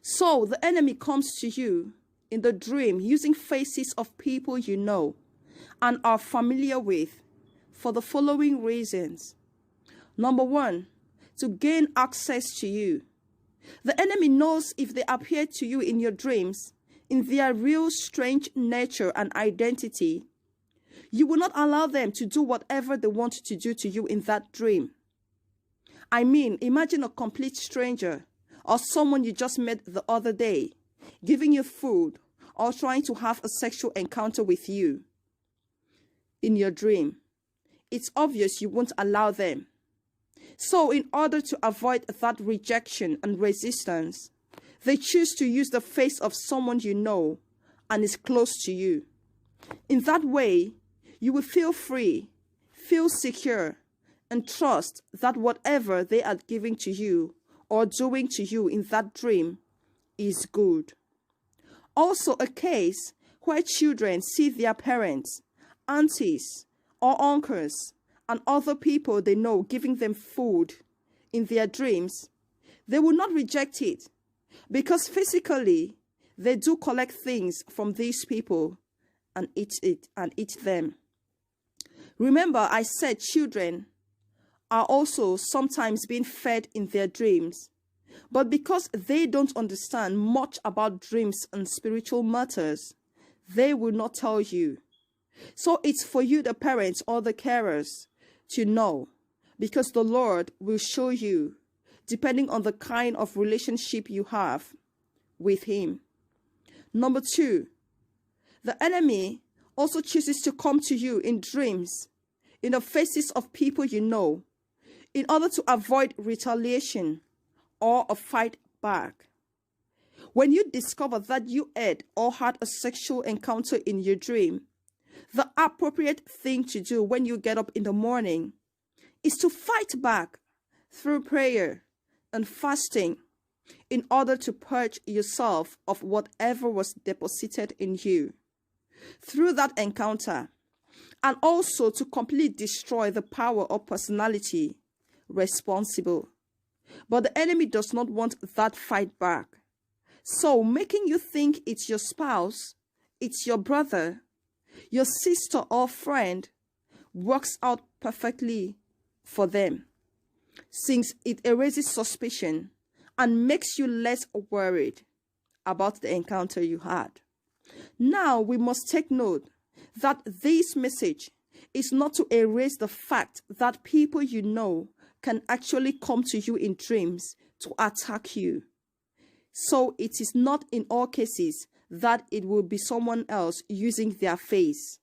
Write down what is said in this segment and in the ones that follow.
So the enemy comes to you in the dream using faces of people you know and are familiar with for the following reasons. Number one, to gain access to you. The enemy knows if they appear to you in your dreams, in their real strange nature and identity, you will not allow them to do whatever they want to do to you in that dream. I mean, imagine a complete stranger or someone you just met the other day giving you food or trying to have a sexual encounter with you in your dream. It's obvious you won't allow them. So in order to avoid that rejection and resistance, they choose to use the face of someone you know and is close to you. In that way, you will feel free, feel secure, and trust that whatever they are giving to you or doing to you in that dream is good. Also, a case where children see their parents, aunties, or uncles, and other people they know giving them food in their dreams, they will not reject it because physically they do collect things from these people and eat them. Remember, I said children are also sometimes being fed in their dreams, but because they don't understand much about dreams and spiritual matters, they will not tell you. So it's for you, the parents or the carers, to know, because the Lord will show you, depending on the kind of relationship you have with Him. Number two, the enemy also chooses to come to you in dreams, in the faces of people you know, in order to avoid retaliation or a fight back. When you discover that you had or had a sexual encounter in your dream, the appropriate thing to do when you get up in the morning is to fight back through prayer and fasting in order to purge yourself of whatever was deposited in you through that encounter, and also to completely destroy the power or personality responsible. But the enemy does not want that fight back. So making you think it's your spouse, it's your brother, your sister or friend works out perfectly for them, since it erases suspicion and makes you less worried about the encounter you had. Now we must take note that this message is not to erase the fact that people you know can actually come to you in dreams to attack you. So it is not in all cases that it will be someone else using their face.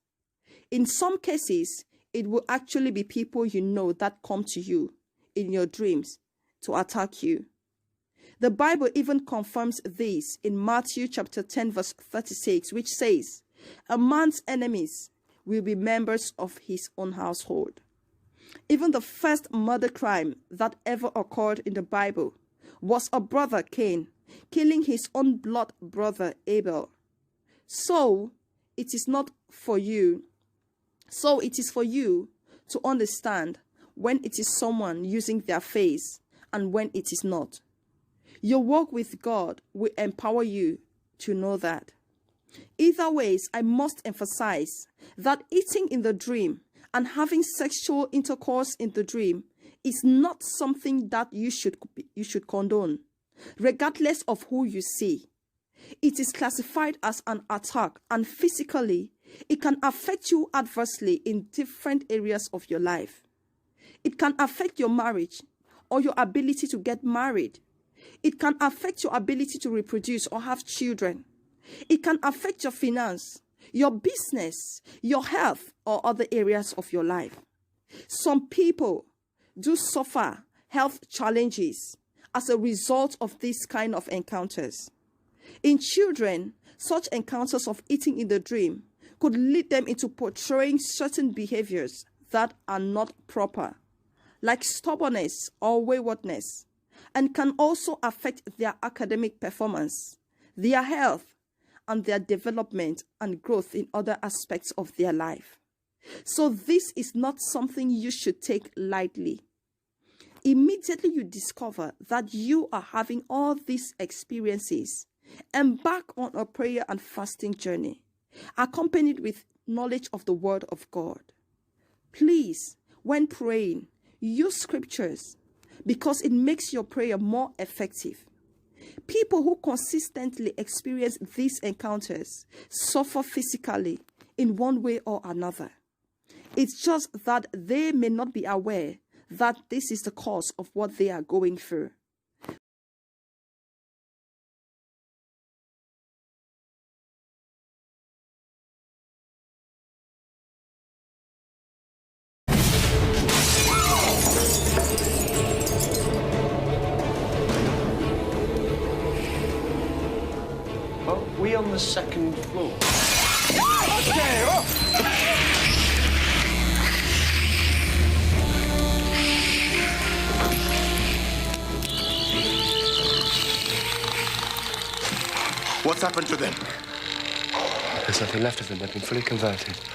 In some cases, it will actually be people you know that come to you in your dreams to attack you. The Bible even confirms this in Matthew chapter 10 verse 36, which says, "A man's enemies will be members of his own household." Even the first murder crime that ever occurred in the Bible was a brother Cain killing his own blood brother Abel. So it is for you to understand when it is someone using their face and when it is not. Your walk with God will empower you to know that. Either ways, I must emphasize that eating in the dream and having sexual intercourse in the dream is not something that you should condone, regardless of who you see. It is classified as an attack, and physically, it can affect you adversely in different areas of your life. It can affect your marriage or your ability to get married. It can affect your ability to reproduce or have children. It can affect your finance, your business, your health, or other areas of your life. Some people do suffer health challenges as a result of this kind of encounters. In children, such encounters of eating in the dream could lead them into portraying certain behaviors that are not proper, like stubbornness or waywardness, and can also affect their academic performance, their health, and their development and growth in other aspects of their life. So this is not something you should take lightly. immediately you discover that you are having all these experiences, embark on a prayer and fasting journey, accompanied with knowledge of the Word of God. Please, when praying, use scriptures because it makes your prayer more effective. People who consistently experience these encounters suffer physically in one way or another. It's just that they may not be aware that this is the cause of what they are going through. Are we on the second floor? What's happened to them? There's nothing left of them. They've been fully converted.